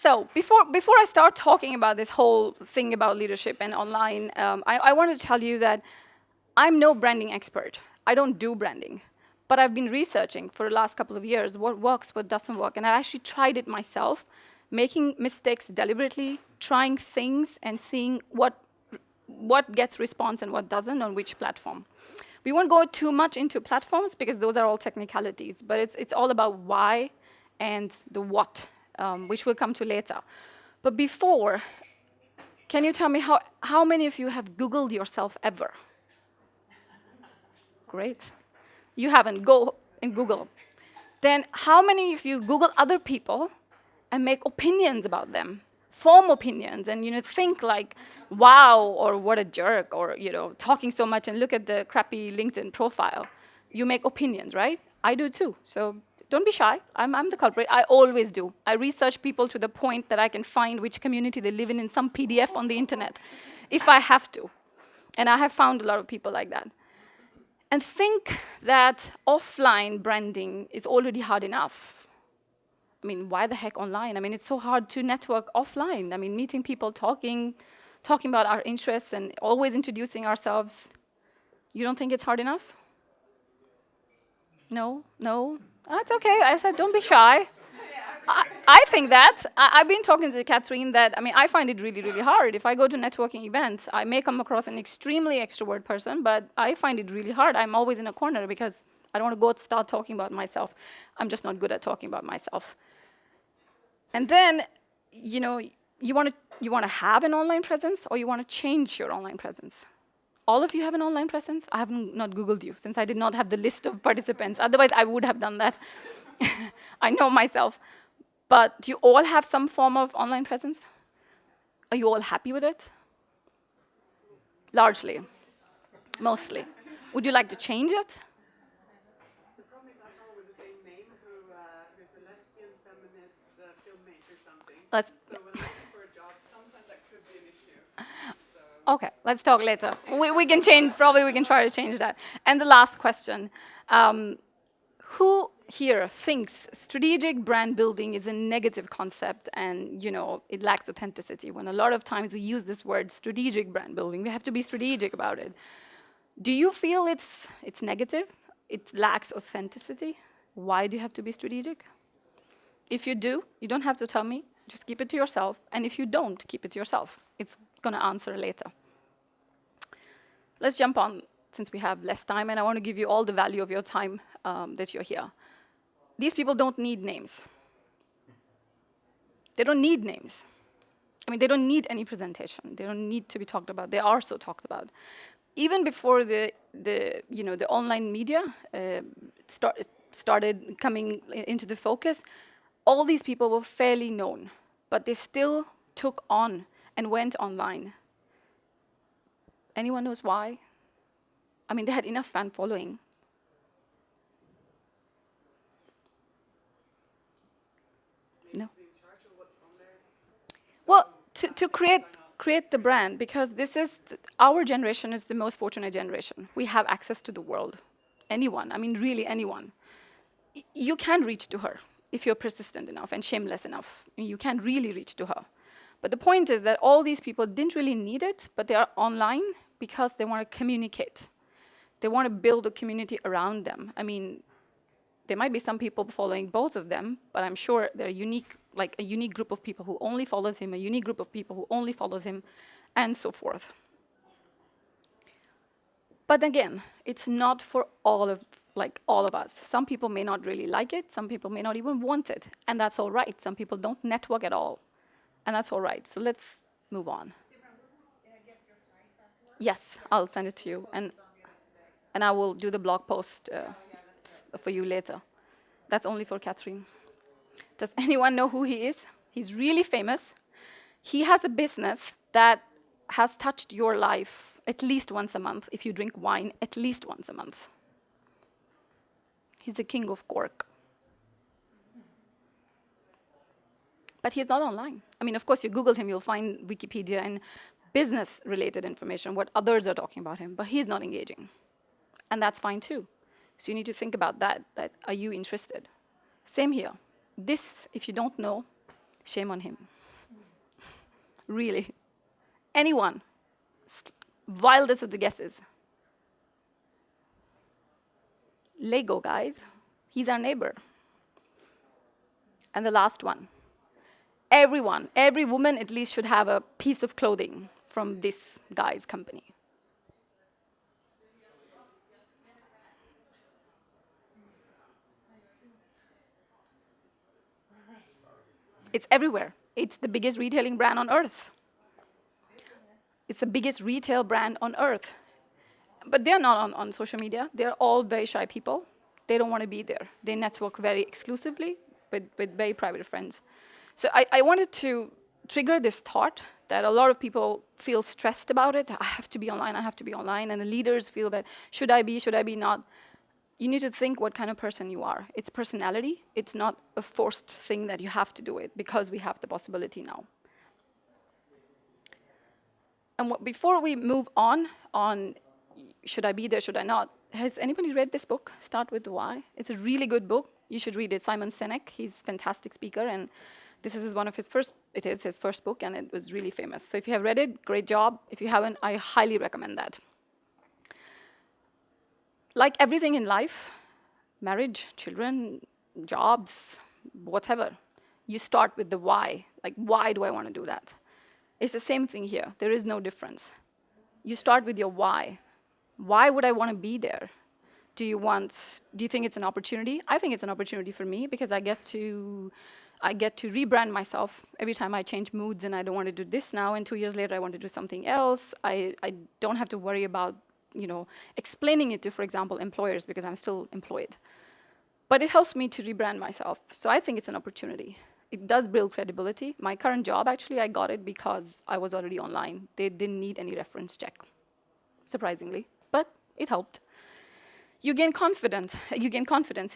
So before I start talking about this whole thing about leadership and online, I wanted to tell you that I'm no branding expert. I don't do branding. But I've been researching for the last couple of years what works, what doesn't work. And I actually tried it myself, making mistakes deliberately, trying things and seeing what gets response and what doesn't on which platform. We won't go too much into platforms because those are all technicalities, but it's all about why and the what, which we'll come to later. But before, can you tell me how many of you have Googled yourself ever? Great. You haven't. Go and Google. Then how many of you Google other people and make opinions about them? Form opinions and think like, wow, or what a jerk, or talking so much and look at the crappy LinkedIn profile. You make opinions, right? I do too. So don't be shy. I'm the culprit. I always do. I research people to the point that I can find which community they live in some PDF on the internet, if I have to. And I have found a lot of people like that. And think that offline branding is already hard enough. I mean, why the heck online? I mean, it's so hard to network offline. I mean, meeting people, talking about our interests and always introducing ourselves. You don't think it's hard enough? No? That's okay. I said, don't be shy. I think that. I've been talking to Catherine that, I find it really, really hard. If I go to networking events, I may come across an extremely extrovert person, but I find it really hard. I'm always in a corner because I don't want to go start talking about myself. I'm just not good at talking about myself. And then, you want to have an online presence or you want to change your online presence? All of you have an online presence? I have not Googled you since I did not have the list of participants. Otherwise, I would have done that. I know myself. But do you all have some form of online presence? Are you all happy with it? Largely. Mostly. Would you like to change it? The problem is I have someone with the same name who's a lesbian feminist filmmaker or something. So when I'm looking for a job, sometimes that could be an issue. So. Okay, let's talk later. We can change, probably we can try to change that. And the last question. Who here thinks strategic brand building is a negative concept and it lacks authenticity? When a lot of times we use this word strategic brand building, we have to be strategic about it. Do you feel it's negative? It lacks authenticity? Why do you have to be strategic? If you do, you don't have to tell me. Just keep it to yourself. And if you don't, keep it to yourself. It's going to answer later. Let's jump on, since we have less time, and I want to give you all the value of your time that you're here. These people don't need names. They don't need names. They don't need any presentation. They don't need to be talked about. They are so talked about. Even before the online media started coming into the focus, all these people were fairly known, but they still took on and went online. Anyone knows why? They had enough fan following. No. Well, to create the brand, because this is our generation is the most fortunate generation. We have access to the world. Anyone, really anyone. You can reach to her if you're persistent enough and shameless enough. You can really reach to her. But the point is that all these people didn't really need it, but they are online because they want to communicate. They want to build a community around them. There might be some people following both of them, but I'm sure they're unique, like a unique group of people who only follows him, a unique group of people who only follows him, and so forth. But again, it's not for all of us. Some people may not really like it, some people may not even want it, and that's all right. Some people don't network at all, and that's all right. So let's move on. Yes, I'll send it to you, and I will do the blog post for you later. That's only for Catherine. Does anyone know who he is? He's really famous. He has a business that has touched your life at least once a month. If you drink wine, at least once a month. He's the king of cork. But he's not online. Of course, you Google him, you'll find Wikipedia and business-related information, what others are talking about him, but he's not engaging. And that's fine too. So you need to think about that are you interested? Same here. This, if you don't know, shame on him. Really. Anyone? Wildest of the guesses. Lego, guys. He's our neighbor. And the last one. Everyone, every woman at least should have a piece of clothing from this guy's company. It's everywhere. It's the biggest retailing brand on earth. It's the biggest retail brand on earth. But they're not on social media. They're all very shy people. They don't want to be there. They network very exclusively with very private friends. So I wanted to trigger this thought that a lot of people feel stressed about it. I have to be online, I have to be online. And the leaders feel that, should I be not? You need to think what kind of person you are. It's personality. It's not a forced thing that you have to do it because we have the possibility now. And before we move on should I be there, should I not? Has anybody read this book, Start with the Why? It's a really good book. You should read it. Simon Sinek, he's a fantastic speaker, and this is his first book, and it was really famous. So if you have read it, great job. If you haven't, I highly recommend that. Like everything in life, marriage, children, jobs, whatever, you start with the why. Like, why do I want to do that? It's the same thing here. There is no difference. You start with your why. Why would I want to be there? Do you think it's an opportunity? I think it's an opportunity for me because I get to rebrand myself every time I change moods and I don't want to do this now, and 2 years later I want to do something else. I don't have to worry about, explaining it to, for example, employers because I'm still employed. But it helps me to rebrand myself. So I think it's an opportunity. It does build credibility. My current job, actually, I got it because I was already online. They didn't need any reference check, surprisingly, but it helped. You gain confidence.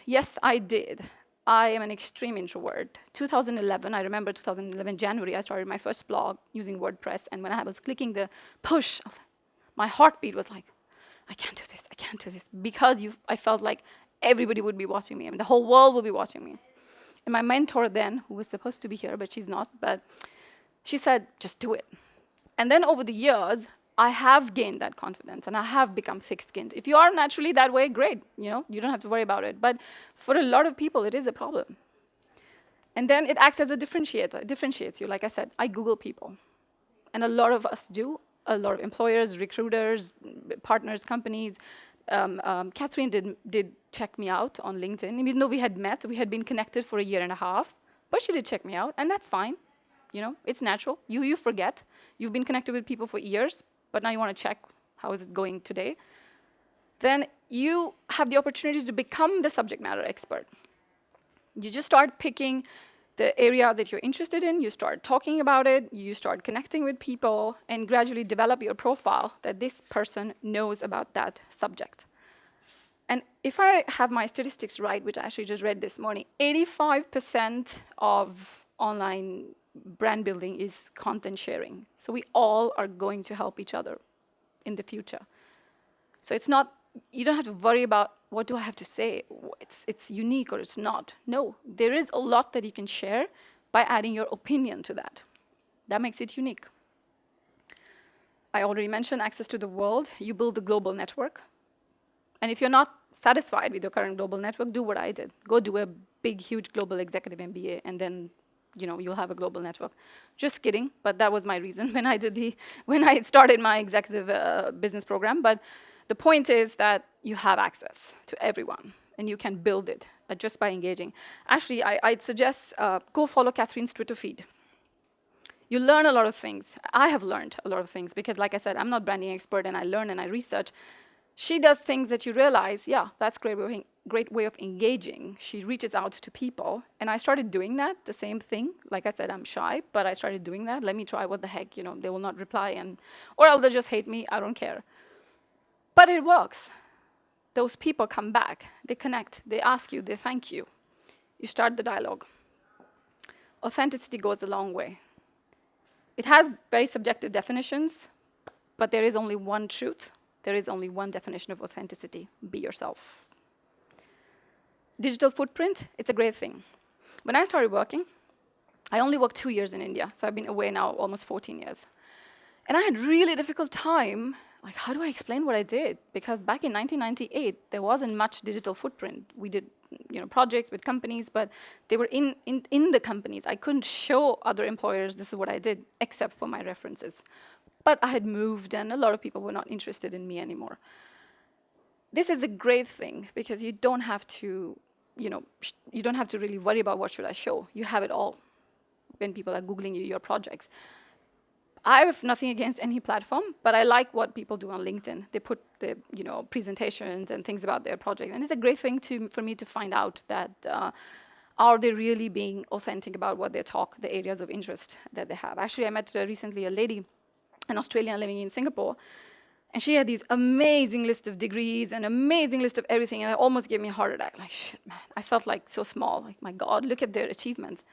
Yes, I did. I am an extreme introvert. 2011, I remember 2011, January, I started my first blog using WordPress, and when I was clicking the push, my heartbeat was like, I can't do this, because I felt like everybody would be watching me. I mean, the whole world will be watching me. And my mentor then, who was supposed to be here, but she's not, but she said, just do it. And then over the years, I have gained that confidence, and I have become thick-skinned. If you are naturally that way, great, you don't have to worry about it. But for a lot of people, it is a problem. And then it acts as a differentiator. It differentiates you. Like I said, I Google people. And a lot of us do. A lot of employers, recruiters, partners, companies. Catherine did check me out on LinkedIn. Even though we had met, we had been connected for a year and a half. But she did check me out, and that's fine. It's natural. You forget. You've been connected with people for years, but now you want to check how is it going today. Then you have the opportunity to become the subject matter expert. You just start picking the area that you're interested in, you start talking about it, you start connecting with people, and gradually develop your profile that this person knows about that subject. And if I have my statistics right, which I actually just read this morning, 85% of online brand building is content sharing. So we all are going to help each other in the future. So you don't have to worry about, what do I have to say? It's unique or it's not. No, there is a lot that you can share by adding your opinion to that. That makes it unique. I already mentioned access to the world. You build a global network. And if you're not satisfied with your current global network, do what I did. Go do a big, huge global executive MBA, and then you'll have a global network. Just kidding, but that was my reason when I started my executive business program. But the point is that you have access to everyone, and you can build it just by engaging. Actually, I'd suggest go follow Catherine's Twitter feed. You learn a lot of things. I have learned a lot of things because, like I said, I'm not branding expert, and I learn and I research. She does things that you realize, yeah, that's a great way of engaging. She reaches out to people, and I started doing that, the same thing. Like I said, I'm shy, but I started doing that. Let me try, what the heck, they will not reply, or else they'll just hate me, I don't care. But it works. Those people come back, they connect, they ask you, they thank you. You start the dialogue. Authenticity goes a long way. It has very subjective definitions, but there is only one truth. There is only one definition of authenticity: be yourself. Digital footprint, it's a great thing. When I started working, I only worked 2 years in India, so I've been away now almost 14 years. And I had really difficult time, like, how do I explain what I did? Because back in 1998, there wasn't much digital footprint. We did, projects with companies, but they were in the companies. I couldn't show other employers this is what I did, except for my references. But I had moved, and a lot of people were not interested in me anymore. This is a great thing, because you don't have to, you don't have to really worry about what should I show. You have it all when people are Googling you, your projects. I have nothing against any platform, but I like what people do on LinkedIn. They put the presentations and things about their project, and it's a great thing for me to find out that are they really being authentic about what they talk, the areas of interest that they have. Actually, I met recently a lady, an Australian living in Singapore, and she had these amazing list of degrees and amazing list of everything, and it almost gave me a heart attack. Like, shit, man, I felt like so small. Like, my God, look at their achievements.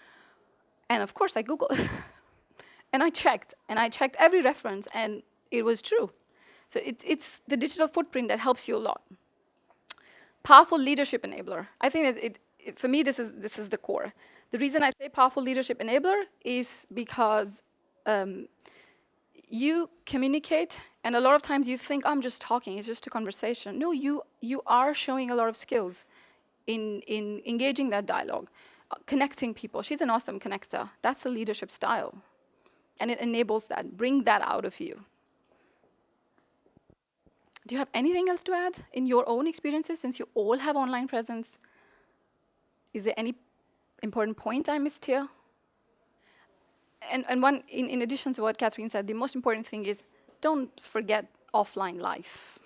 And of course, I Googled. And I checked every reference, and it was true. So it's the digital footprint that helps you a lot. Powerful leadership enabler. I think for me, this is the core. The reason I say powerful leadership enabler is because you communicate, and a lot of times you think, I'm just talking, it's just a conversation. No, you are showing a lot of skills in engaging that dialogue, connecting people. She's an awesome connector. That's a leadership style. And it enables that, bring that out of you. Do you have anything else to add in your own experiences, since you all have online presence? Is there any important point I missed here? And one, in addition to what Catherine said, the most important thing is don't forget offline life.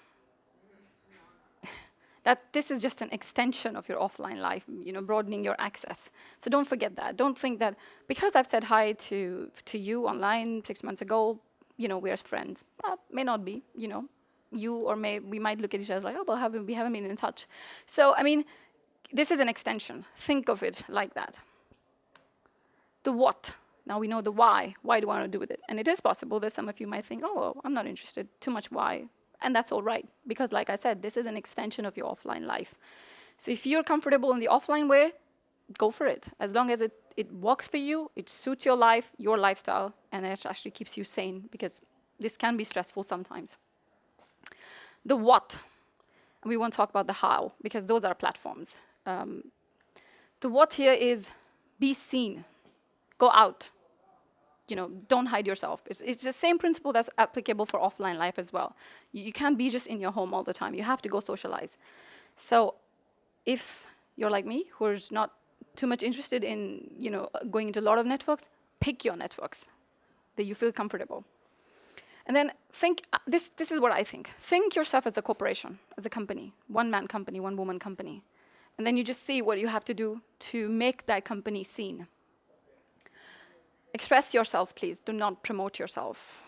That this is just an extension of your offline life, broadening your access. So don't forget that. Don't think that because I've said hi to you online 6 months ago, we're friends. May not be, you or we might look at each other like, oh, well, we haven't been in touch. So, this is an extension. Think of it like that. The what. Now we know the why. Why do I want to do with it? And it is possible that some of you might think, oh, well, I'm not interested. Too much why. And that's all right, because like I said, this is an extension of your offline life. So if you're comfortable in the offline way, go for it. As long as it works for you, it suits your life, your lifestyle, and it actually keeps you sane, because this can be stressful sometimes. The what, we won't talk about the how, because those are platforms. The what here is be seen, go out. Don't hide yourself. It's the same principle that's applicable for offline life as well. You can't be just in your home all the time. You have to go socialize. So if you're like me, who's not too much interested in, going into a lot of networks, pick your networks that you feel comfortable. And then think, this is what I think. Think yourself as a corporation, as a company, one-man company, one-woman company. And then you just see what you have to do to make that company seen. Express yourself, please. Do not promote yourself.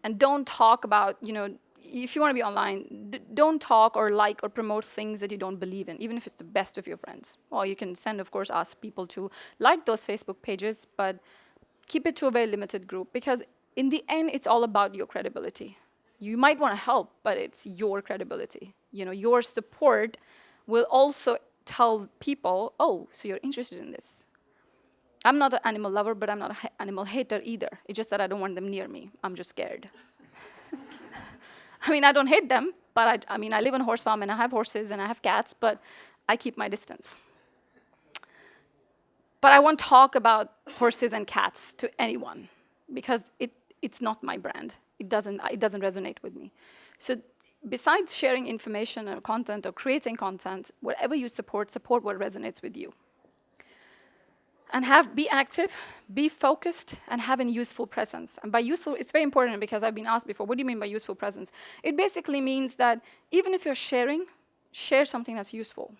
And don't talk about, if you want to be online, don't talk or like or promote things that you don't believe in, even if it's the best of your friends. Or you can send, of course, ask people to like those Facebook pages, but keep it to a very limited group, because in the end, it's all about your credibility. You might want to help, but it's your credibility. Your support will also tell people, oh, so you're interested in this. I'm not an animal lover, but I'm not an animal hater either. It's just that I don't want them near me. I'm just scared. I don't hate them, but I live on a horse farm, and I have horses, and I have cats, but I keep my distance. But I won't talk about horses and cats to anyone, because it's not my brand. It doesn't resonate with me. So besides sharing information or content or creating content, whatever you support what resonates with you. And be active, be focused, and have a useful presence. And by useful, it's very important, because I've been asked before, what do you mean by useful presence? It basically means that even if you're sharing, share something that's useful,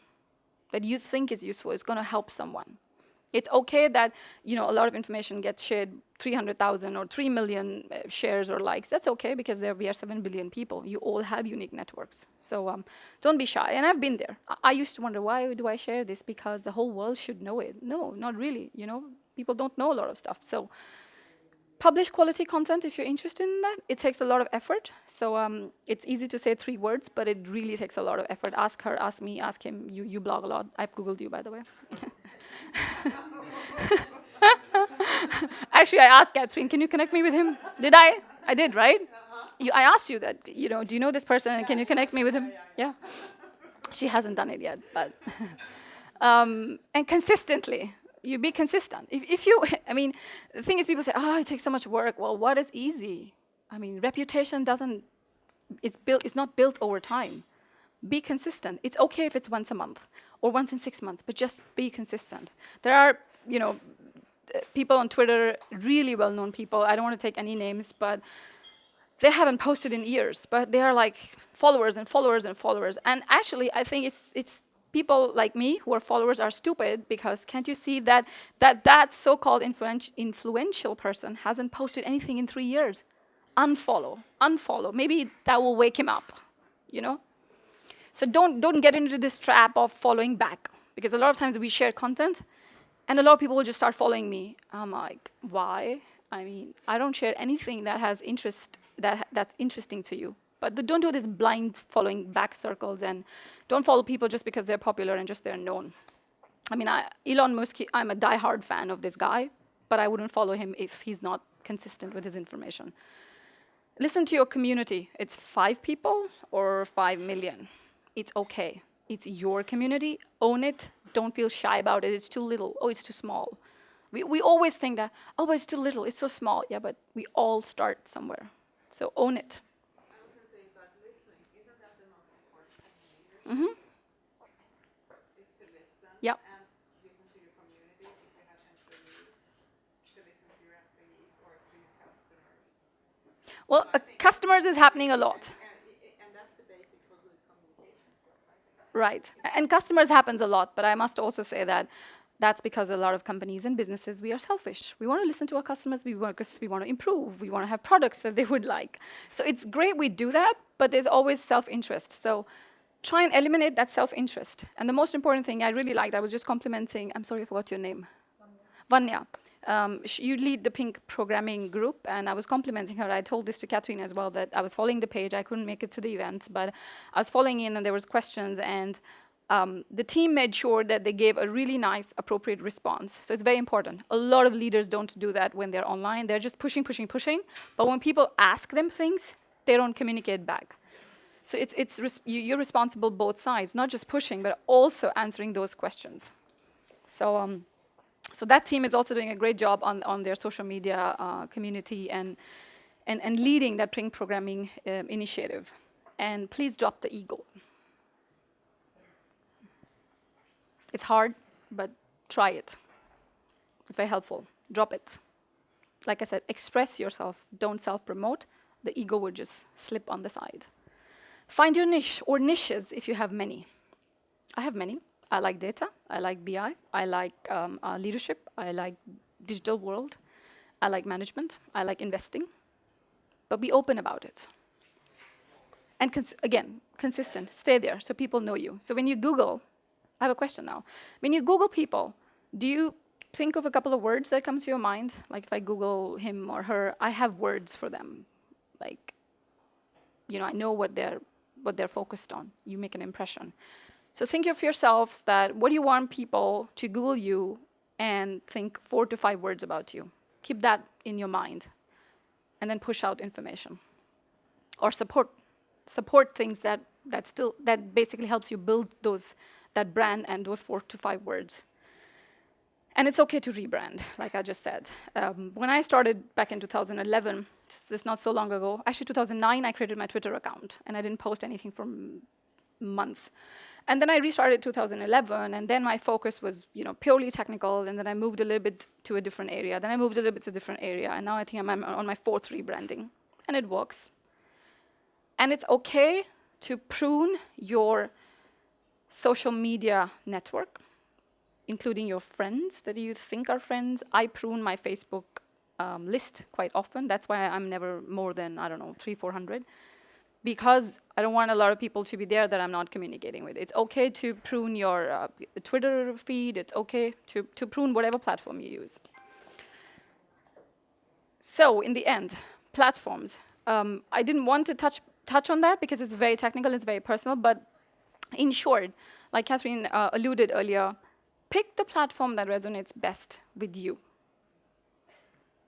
that you think is useful, is going to help someone. It's okay that a lot of information gets shared 300,000 or 3 million shares or likes. That's okay, because we are 7 billion people. You all have unique networks. So don't be shy. And I've been there. I used to wonder, why do I share this? Because the whole world should know it. No, not really. People don't know a lot of stuff. So publish quality content if you're interested in that. It takes a lot of effort. So it's easy to say 3 words, but it really takes a lot of effort. Ask her, ask me, ask him. You blog a lot. I've Googled you, by the way. Actually, I asked Catherine, can you connect me with him? Did I? I did, right? I asked you that, do you know this person and can you connect me with him? Yeah. She hasn't done it yet, but. And consistently, you be consistent. If you, I mean, the thing is people say, oh, it takes so much work. Well, what is easy? I mean, reputation it's not built over time. Be consistent. It's okay if it's once a month or once in 6 months, but just be consistent. There are, people on Twitter, really well-known people, I don't want to take any names, but they haven't posted in years, but they are like followers and followers and followers. And actually, I think it's people like me who are followers are stupid because can't you see that so-called influential person hasn't posted anything in 3 years? Unfollow. Maybe that will wake him up, So don't get into this trap of following back, because a lot of times we share content and a lot of people will just start following me. I'm like, why? I mean, I don't share anything that has interest, that's interesting to you. But don't do this blind following back circles, and don't follow people just because they're popular and just they're known. I mean, Elon Musk, I'm a diehard fan of this guy, but I wouldn't follow him if he's not consistent with his information. Listen to your community. It's 5 people or 5 million. It's okay. It's your community. Own it. Don't feel shy about it. It's too little. Oh, it's too small. We always think that, oh, but it's too little. It's so small. Yeah, but we all start somewhere. So own it. I was going to say, but listening, isn't that the most important thing? Mm-hmm. Is to listen. Yep. And listen to your community. If you have employees, to listen to your employees or to your customers. Well, customers is happening a lot. And that's the basic for good communication skills, I think. Right. And customers happens a lot, but I must also say that that's because a lot of companies and businesses, we are selfish. We want to listen to our customers because we want to improve. We want to have products that they would like. So it's great we do that, but there's always self-interest. So try and eliminate that self-interest. And the most important thing I really liked, I was just complimenting, I'm sorry, I forgot your name. Vanya. You lead the Pink programming group, and I was complimenting her. I told this to Catherine as well, that I was following the page. I couldn't make it to the event, but I was following in, and there was questions, and the team made sure that they gave a really nice, appropriate response. So it's very important. A lot of leaders don't do that when they're online. They're just pushing. But when people ask them things, they don't communicate back. So you're responsible both sides, not just pushing, but also answering those questions. So that team is also doing a great job on their social media community and leading that Pink programming initiative. And please drop the ego. It's hard, but try it. It's very helpful. Drop it. Like I said, express yourself. Don't self-promote. The ego will just slip on the side. Find your niche or niches if you have many. I have many. I like data. I like BI. I like leadership. I like digital world. I like management. I like investing. But be open about it. And again, consistent. Stay there so people know you. So when you Google, I have a question now. When you Google people, do you think of a couple of words that come to your mind? Like if I Google him or her, I have words for them. Like, I know what they're focused on. You make an impression. So think of yourselves that what do you want people to Google you and think 4 to 5 words about you. Keep that in your mind. And then push out information. Or support things that basically helps you build that brand and those 4 to 5 words. And it's okay to rebrand, like I just said. When I started back in 2011, it's not so long ago, actually 2009, I created my Twitter account, and I didn't post anything for months. And then I restarted 2011, and then my focus was, purely technical, and then I moved a little bit to a different area. Then I moved a little bit to a different area, and now I think I'm on my 4th rebranding, and it works. And it's okay to prune your social media network, including your friends that you think are friends. I prune my Facebook list quite often. That's why I'm never more than, 300-400. Because I don't want a lot of people to be there that I'm not communicating with. It's okay to prune your Twitter feed. It's okay to prune whatever platform you use. So in the end, platforms. I didn't want to touch on that because it's very technical, it's very personal, but in short, like Catherine alluded earlier, pick the platform that resonates best with you.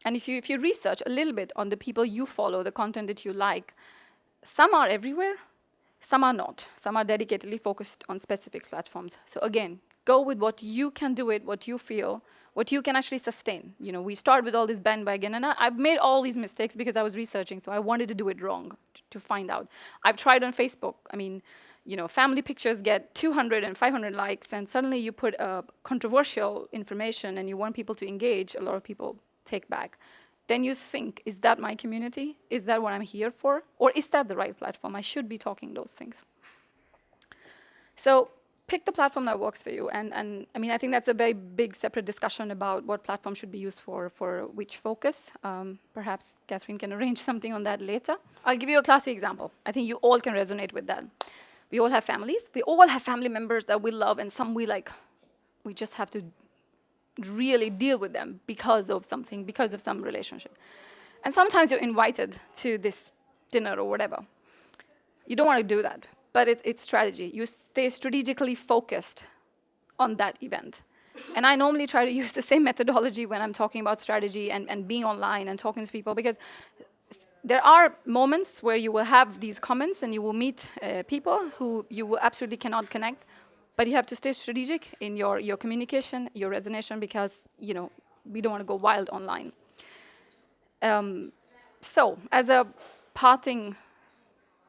And if you research a little bit on the people you follow, the content that you like, some are everywhere, some are not. Some are dedicatedly focused on specific platforms. So again, go with what you can do it, what you feel, what you can actually sustain. You know, we start with all this bandwagon, and I've made all these mistakes because I was researching, so I wanted to do it wrong to find out. I've tried on Facebook. I mean, you know, family pictures get 200 and 500 likes, and suddenly you put controversial information and you want people to engage, a lot of people take back. Then you think, is that my community? Is that what I'm here for? Or is that the right platform? I should be talking those things. So pick the platform that works for you. And I mean, I think that's a very big separate discussion about what platform should be used for which focus. Perhaps Catherine can arrange something on that later. I'll give you a classic example. I think you all can resonate with that. We all have families. We all have family members that we love, and some we like. We just have to really deal with them because of something, because of some relationship. And sometimes you're invited to this dinner or whatever. You don't want to do that, but it's strategy. You stay strategically focused on that event. And I normally try to use the same methodology when I'm talking about strategy and being online and talking to people, because there are moments where you will have these comments and you will meet people who you will absolutely cannot connect. But you have to stay strategic in your communication, your resonation, because, you know, we don't want to go wild online. So, as a parting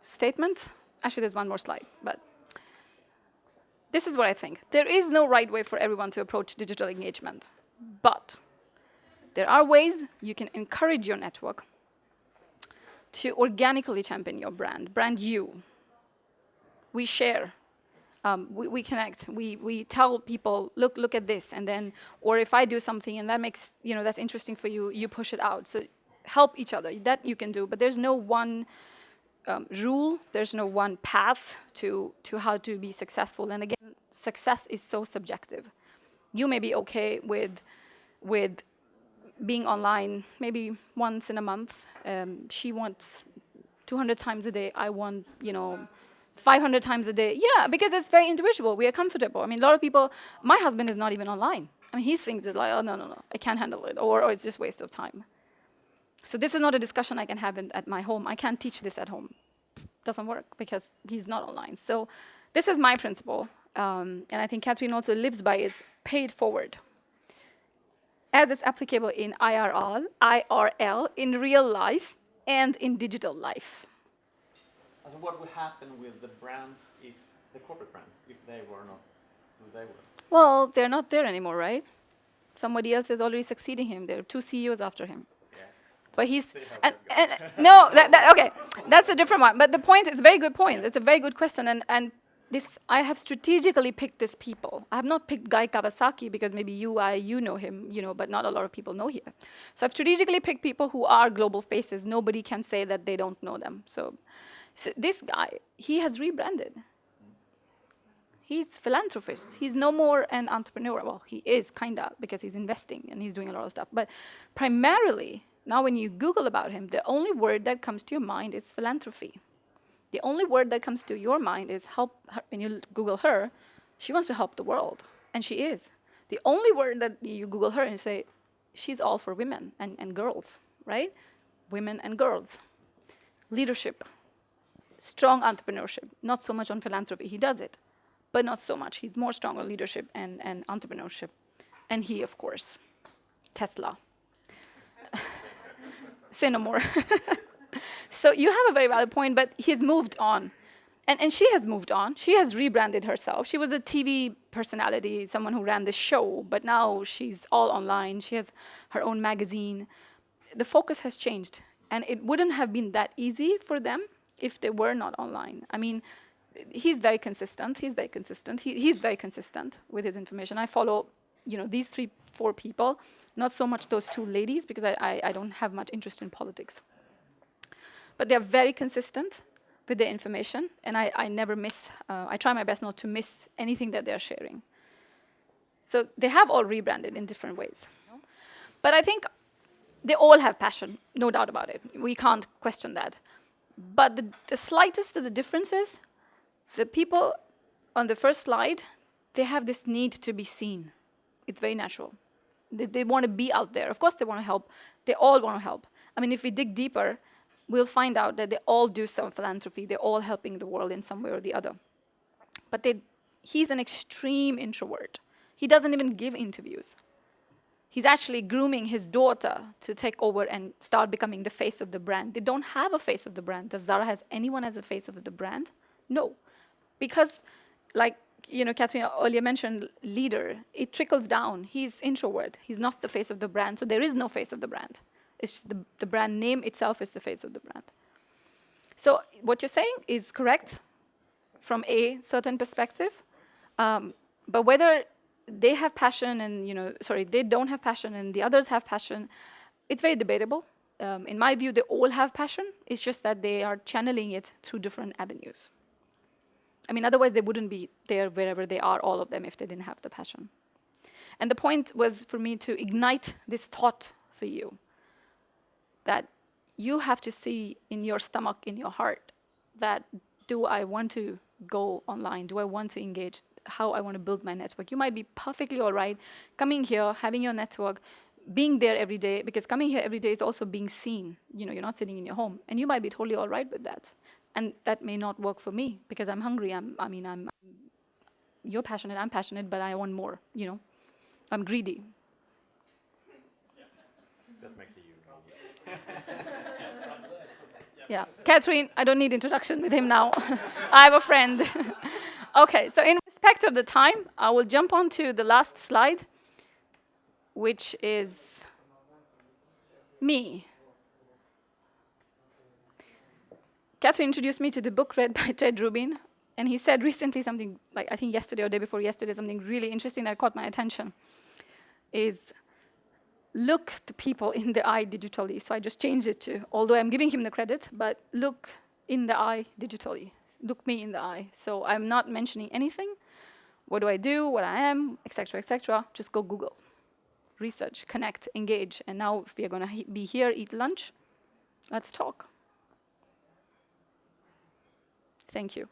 statement, actually there's one more slide, but this is what I think. There is no right way for everyone to approach digital engagement, but there are ways you can encourage your network to organically champion your brand you. We share. We connect. We tell people, look at this, and then, or if I do something and that makes, you know, that's interesting for you, you push it out. So help each other. That you can do, but there's no one rule. There's no one path to how to be successful. And again, success is so subjective. You may be okay with being online maybe once in a month. She wants 200 times a day. I want, you know, 500 times a day. Yeah, because it's very individual. We are comfortable. I mean, a lot of people, my husband is not even online. I mean, he thinks it's like, oh, no, I can't handle it, or it's just waste of time. So this is not a discussion I can have at my home. I can't teach this at home. Doesn't work because he's not online. So this is my principle. And I think Catherine also lives by it, pay it forward. As it's applicable in IRL, in real life, and in digital life. So what would happen with the brands, if the corporate brands, if they were not who they were? Well, they're not there anymore, right? Somebody else is already succeeding him. There are 2 CEOs after him. Yeah. But he's no, okay, that's a different one. But the point is a very good point. It's a very good question, and this I have strategically picked these people. I have not picked Guy Kawasaki because maybe you know him, you know, but not a lot of people know here. So I've strategically picked people who are global faces. Nobody can say that they don't know them. So this guy, he has rebranded. He's philanthropist. He's no more an entrepreneur. Well, he is kinda, because he's investing and he's doing a lot of stuff. But primarily, now when you Google about him, the only word that comes to your mind is philanthropy. The only word that comes to your mind is help. When you Google her, she wants to help the world, and she is. The only word that you Google her and say, she's all for women and girls, right? Women and girls. Leadership. Strong entrepreneurship, not so much on philanthropy. He does it, but not so much. He's more strong on leadership and entrepreneurship. And he, of course, Tesla. Say no more. So you have a very valid point, but he's moved on. And she has moved on. She has rebranded herself. She was a TV personality, someone who ran this show, but now she's all online. She has her own magazine. The focus has changed. And it wouldn't have been that easy for them if they were not online. I mean, he's very consistent. He's very consistent. He's very consistent with his information. I follow, you know, these 3-4 people, not so much those 2 ladies, because I don't have much interest in politics. But they're very consistent with their information, and I never miss, I try my best not to miss anything that they're sharing. So they have all rebranded in different ways. But I think they all have passion, no doubt about it. We can't question that. But the slightest of the differences, the people on the first slide, they have this need to be seen. It's very natural. They want to be out there. Of course, they want to help They all want to help. I mean, if we dig deeper, we'll find out that they all do some philanthropy. They're all helping the world in some way or the other. But he's an extreme introvert. He doesn't even give interviews. He's actually grooming his daughter to take over and start becoming the face of the brand. They don't have a face of the brand. Does Zara has anyone as a face of the brand? No. Because, like, Catherine earlier mentioned leader, it trickles down. He's introvert. He's not the face of the brand, so there is no face of the brand. It's the brand name itself is the face of the brand. So what you're saying is correct from a certain perspective, but whether they have passion and, they don't have passion and the others have passion, it's very debatable. In my view, they all have passion. It's just that they are channeling it through different avenues. I mean, otherwise they wouldn't be there wherever they are, all of them, if they didn't have the passion. And the point was for me to ignite this thought for you, that you have to see in your stomach, in your heart, that do I want to go online? Do I want to engage? How I want to build my network? You might be perfectly all right coming here, having your network, being there every day, because coming here every day is also being seen. You're not sitting in your home. And you might be totally all right with that. And that may not work for me because I'm hungry. You're passionate, I'm passionate, but I want more, I'm greedy. That makes it you. Yeah, Catherine, I don't need introduction with him now. I have a friend. Okay, so in respect of the time, I will jump on to the last slide, which is me. Catherine introduced me to the book read by Ted Rubin, and he said recently something, like I think yesterday or day before yesterday, something really interesting that caught my attention, is look the people in the eye digitally. So I just changed it to, although I'm giving him the credit, but look in the eye digitally. Look me in the eye. So I'm not mentioning anything. What do I do, what I am, etc., etc. Just go Google, research, connect, engage. And now if we are going to be here, eat lunch, let's talk. Thank you.